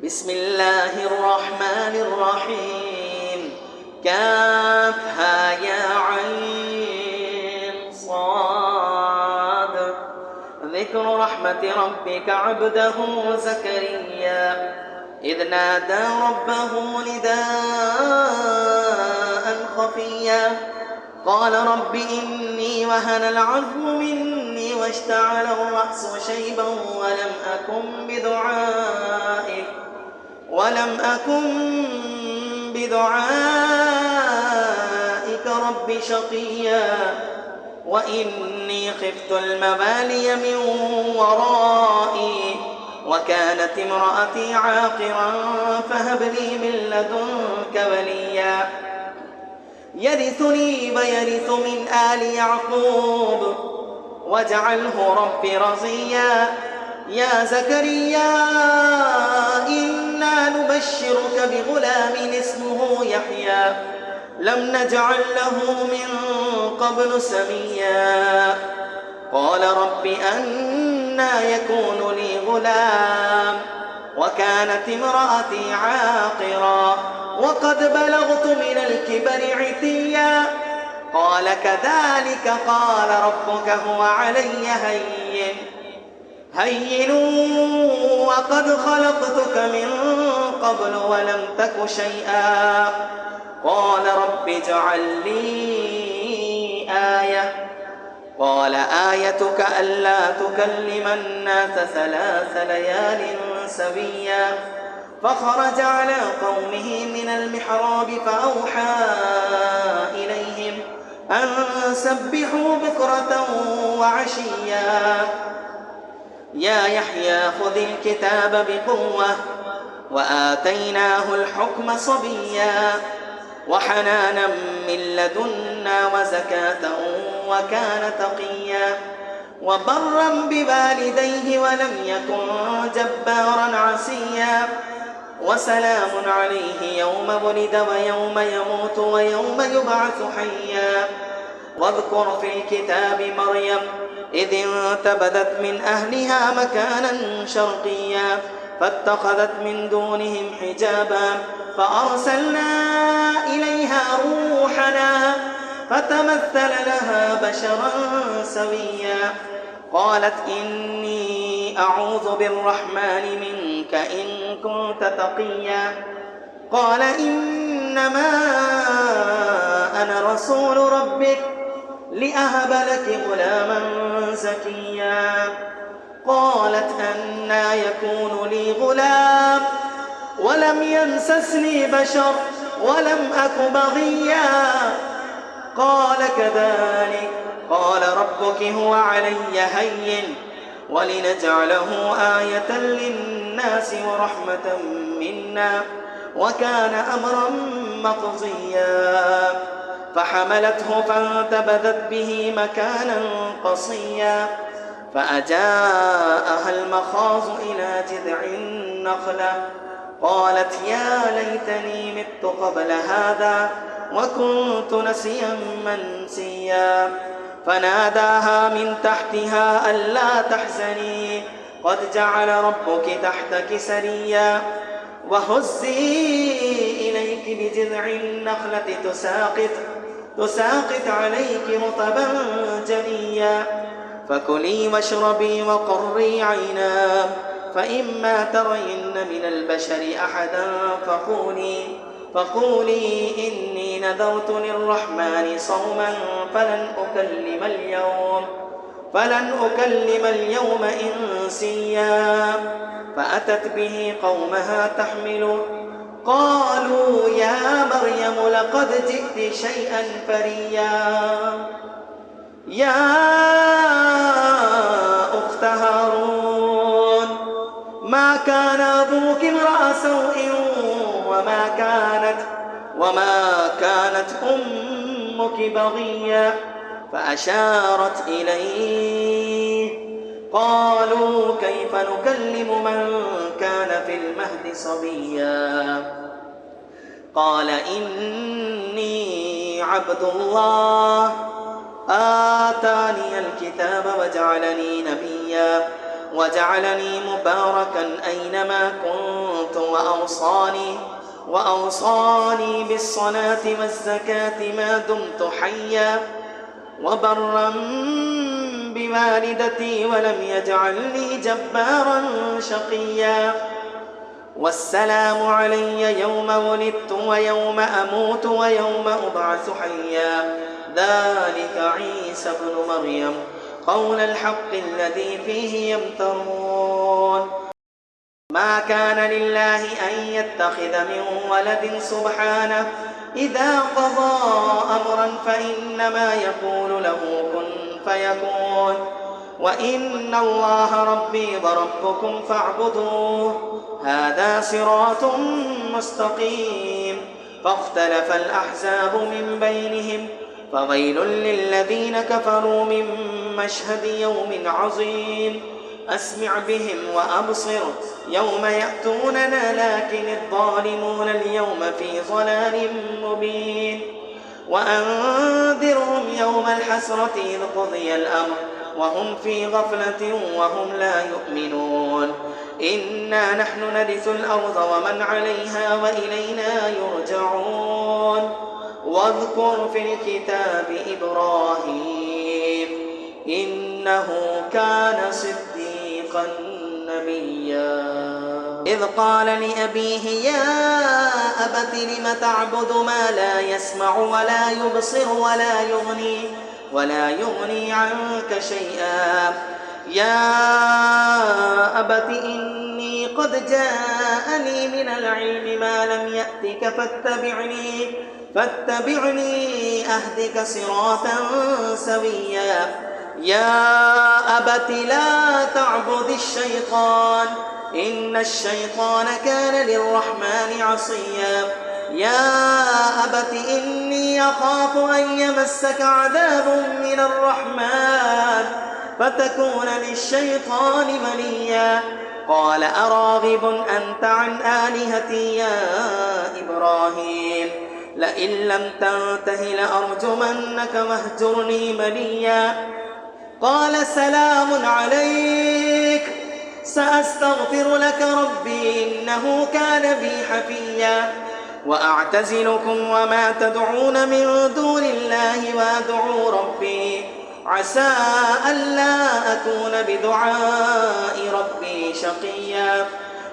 بسم الله الرحمن الرحيم كافها يا عين صاد ذكر رحمة ربك عبده زكريا إذ نادى ربه نداء خفيا قال رب إني وهن العظم مني واشتعل الرأس شيبا ولم أكن بدعائك رب شقيا وإني خفت الموالي من ورائي وكانت امرأتي عاقرا فهب لي من لدنك وليا يرثني ويرث من آل يعقوب واجعله رب رضيا يا زكريا إنا نبشرك بغلام اسمه يحيى لم نجعل له من قبل سميا قال رب أنى يكون لي غلام وكانت امرأتي عاقرا وقد بلغت من الكبر عتيا قال كذلك قال ربك هو علي هين وقد خلقتك من قبل ولم تك شيئا قال رب اجعل لي آية قال آيتك ألا تكلم الناس 3 ليال سويا فخرج على قومه من المحراب فأوحى إليهم أن سبحوا بكرة وعشيا يا يحيى خذ الكتاب بقوة وآتيناه الحكم صبيا وحنانا من لدنا وزكاة وكان تقيا وبرا بوالديه ولم يكن جبارا عصيا وسلام عليه يوم ولد ويوم يموت ويوم يبعث حيا واذكر في الكتاب مريم إذ انتبذت من أهلها مكانا شرقيا فاتخذت من دونهم حجابا فأرسلنا إليها روحنا فتمثل لها بشرا سويا قالت إني أعوذ بالرحمن منك إن كنت تقيا قال إنما أنا رسول ربك لأهب لك غلاما زكيا قالت أنى يكون لي غلام ولم يمسسني بشر ولم أك بغيا قال كذلك قال ربك هو علي هين ولنجعله آية للناس ورحمة منا وكان أمرا مقضيا فحملته فانتبذت به مكانا قصيا فأجاءها المخاض إلى جذع النخلة قالت يا ليتني مت قبل هذا وكنت نسيا منسيا فناداها من تحتها ألا تحزني قد جعل ربك تحتك سريا وهزي إليك بجذع النخلة تساقط عليك رطبا جنيا فكلي واشربي وقري عينا فإما ترين من البشر أحدا فقولي إني نذرت للرحمن صوما فلن أكلم اليوم إنسيا فأتت به قومها تحمله قالوا يا مريم لقد جئت شيئا فريا يا أخت هارون ما كان أبوك امرأ سوء وما كانت أمك بغيا فأشارت إليه قالوا كيف نكلم من كان في المهد صبيا قال إني عبد الله آتاني الكتاب وجعلني نبيا وجعلني مباركا أينما كنت وأوصاني بالصلاة والزكاة ما دمت حيا وبرا بوالدتي ولم يجعلني جبارا شقيا والسلام علي يوم ولدت ويوم أموت ويوم أبعث حيا ذلك عيسى ابن مريم قول الحق الذي فيه يمترون ما كان لله أن يتخذ من ولد سبحانه إذا قضى أمرا فإنما يقول له كن فيكون وإن الله ربي وربكم فاعبدوه هذا صراط مستقيم فاختلف الأحزاب من بينهم فويل للذين كفروا من مشهد يوم عظيم أسمع بهم وأبصر يوم يأتوننا لكن الظالمون اليوم في ضلال مبين وأنذرهم يوم الحسرة إذ قضي الأمر وهم في غفلة وهم لا يؤمنون إنا نحن نرث الأرض ومن عليها وإلينا يرجعون واذكر في الكتاب إبراهيم إنه كان صديقا نبيا إذ قال لأبيه يا أبت لم تعبد ما لا يسمع ولا يبصر ولا يغني عنك شيئا يا أبت إني قد جاءني من العلم ما لم يأتك فاتبعني أهدك صراطا سويا يا أبت لا تعبد الشيطان إن الشيطان كان للرحمن عصيا يا أبت إني أخاف أن يمسك عذاب من الرحمن فتكون للشيطان وليا قال أراغب أنت عن آلهتي يا إبراهيم لئن لم تنته لأرجمنك واهجرني مليا قال سلام عليك سأستغفر لك ربي إنه كان بي حفيا وأعتزلكم وما تدعون من دون الله وأدعو ربي عسى ألا أكون بدعاء ربي شقيا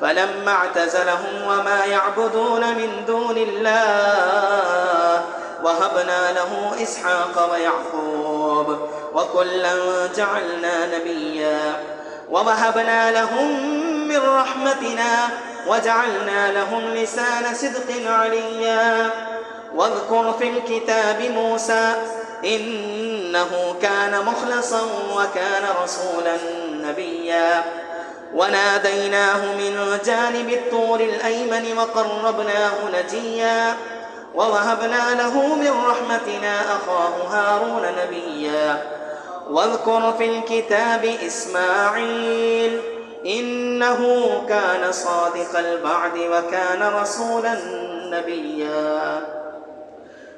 فلما اعتزلهم وما يعبدون من دون الله وهبنا له إسحاق ويعقوب وكلا جعلنا نبيا ووهبنا لهم من رحمتنا وجعلنا لهم لسان صدق عليا واذكر في الكتاب موسى إنه كان مخلصا وكان رسولا نبيا وناديناه من جانب الطور الأيمن وقربناه نجيا ووهبنا له من رحمتنا أخاه هارون نبيا واذكر في الكتاب إسماعيل إنه كان صادق الوعد وكان رسولا نبيا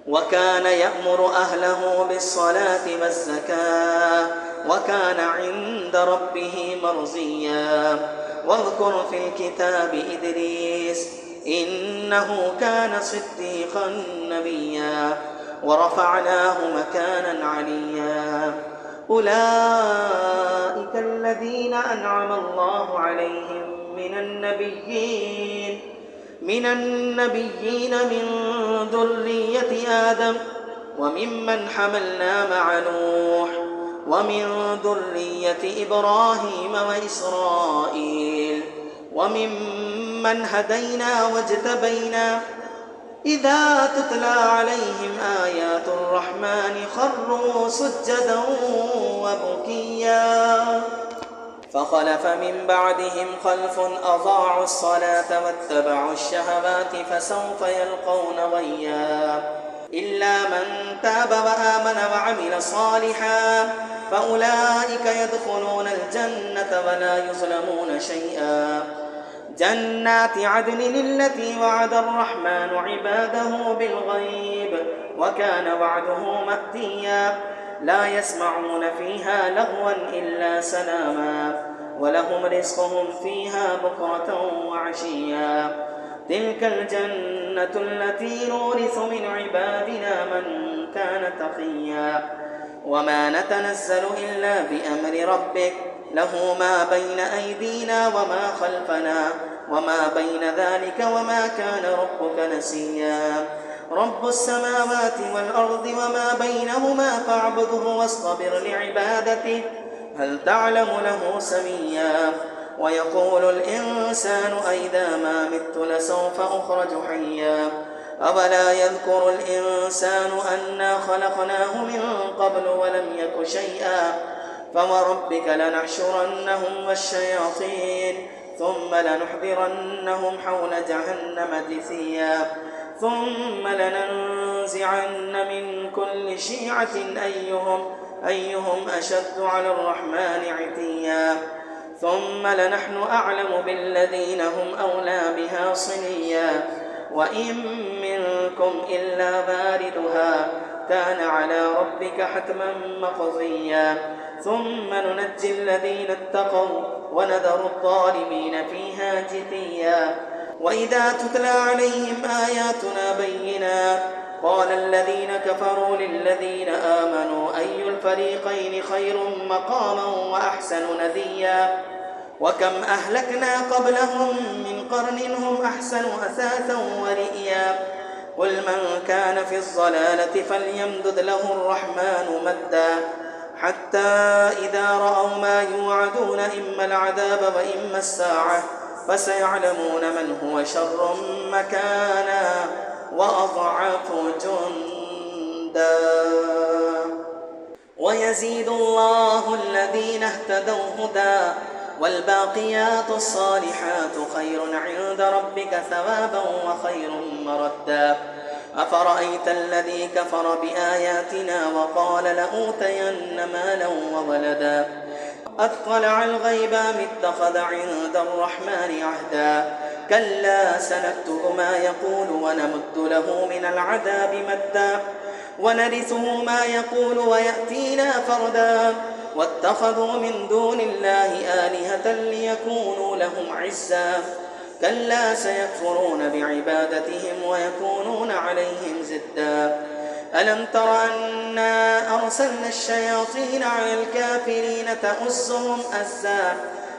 وكان يأمر أهله بالصلاة والزكاة وكان عند ربه مرضيا واذكر في الكتاب إدريس إنه كان صديقا نبيا ورفعناه مكانا عليا أولئك الذين أنعم الله عليهم من النبيين من ذرية آدم وممن حملنا مع نوح ومن ذرية إبراهيم وإسرائيل وممن هدينا واجتبينا إذا تتلى عليهم آيات الرحمن خروا سجدا وبكيا فخلف من بعدهم خلف أضاعوا الصلاة واتبعوا الشهوات فسوف يلقون غيا إلا من تاب وآمن وعمل صالحا فأولئك يدخلون الجنة ولا يظلمون شيئا جنات عدن التي وعد الرحمن عباده بالغيب وكان وعده مأتيا لا يسمعون فيها لغوا إلا سلاما ولهم رزقهم فيها بكرة وعشيا. تلك الجنة التي نورث من عبادنا من كان تقيا. وما نتنزل إلا بأمر ربك له ما بين أيدينا وما خلفنا وما بين ذلك وما كان ربك نسيا. رب السماوات والأرض وما بينهما فاعبده واصطبر لعبادته هل تعلم له سميا. ويقول الإنسان أئذا ما مت لسوف أخرج حيا. أولا يذكر الإنسان أنا خلقناه من قبل ولم يك شيئا. فوربك لنحشرنهم والشياطين ثم لنحضرنهم حول جهنم جثيا. ثم لننزعن من كل شيعة أيهم أشد على الرحمن عتيا. ثم لنحن أعلم بالذين هم أولى بها صليا. وإن منكم إلا واردها كان على ربك حتما مقضيا. ثم ننجي الذين اتقوا ونذر الظالمين فيها جثيا. وإذا تتلى عليهم آياتنا بينات قال الذين كفروا للذين آمنوا أي الفريقين خير مقاما وأحسن نديا. وكم أهلكنا قبلهم من قرن هم أحسن أثاثا ورئيا. قل من كان في الضلالة فليمدد له الرحمن مدا حتى إذا رأوا ما يوعدون إما العذاب وإما الساعة فسيعلمون من هو شر مكانا وأضعف جندا. ويزيد الله الذين اهتدوا هدى والباقيات الصالحات خير عند ربك ثوابا وخير مردا. أفرأيت الذي كفر بآياتنا وقال لأوتين مالا وولدا أطلع الغيب أم اتخذ عند الرحمن عهدا. كلا سنكتب ما يقول ونمد له من العذاب مدا ونرثه ما يقول ويأتينا فردا. واتخذوا من دون الله آلهة ليكونوا لهم عزا. كلا سيكفرون بعبادتهم ويكونون عليهم زدا. ألم تر أنا أرسلنا الشياطين على الكافرين تؤزهم أزا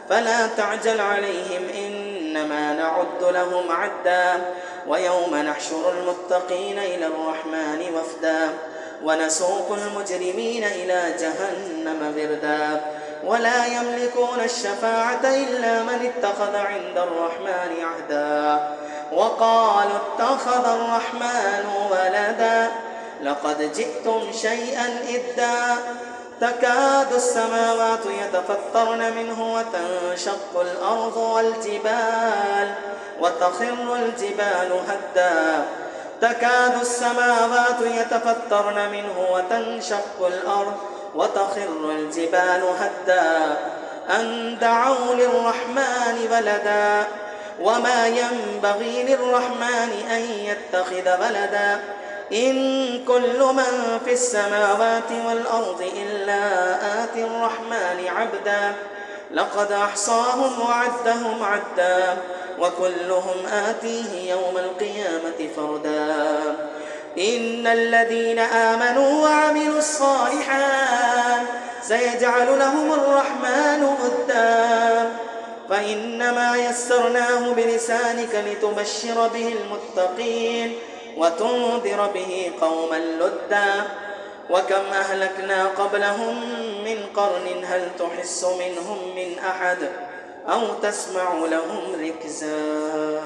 فلا تعجل عليهم إنما نعد لهم عدا. ويوم نحشر المتقين إلى الرحمن وفدا ونسوق المجرمين إلى جهنم بردا. ولا يملكون الشفاعة إلا من اتخذ عند الرحمن عهدا. وقالوا اتخذ الرحمن ولدا لقد جئتم شيئا إدا. تكاد السماوات يتفطرن منه وتنشق الأرض والجبال وتخر الجبال هدا. تكاد السماوات يتفطرن منه وتنشق الأرض وتخر الجبال هدا أن دعوا للرحمن ولدا. وما ينبغي للرحمن أن يتخذ ولدا. إن كل من في السماوات والأرض إلا آتي الرحمن عبدا. لقد أحصاهم وعدهم عدا وكلهم آتيه يوم القيامة فردا. إن الذين آمنوا وعملوا الصالحات سيجعل لهم الرحمن ودا. فإنما يسرناه بلسانك لتبشر به المتقين وتنذر به قوما لدا. وكم أهلكنا قبلهم من قرن هل تحس منهم من أحد أو تسمع لهم ركزا.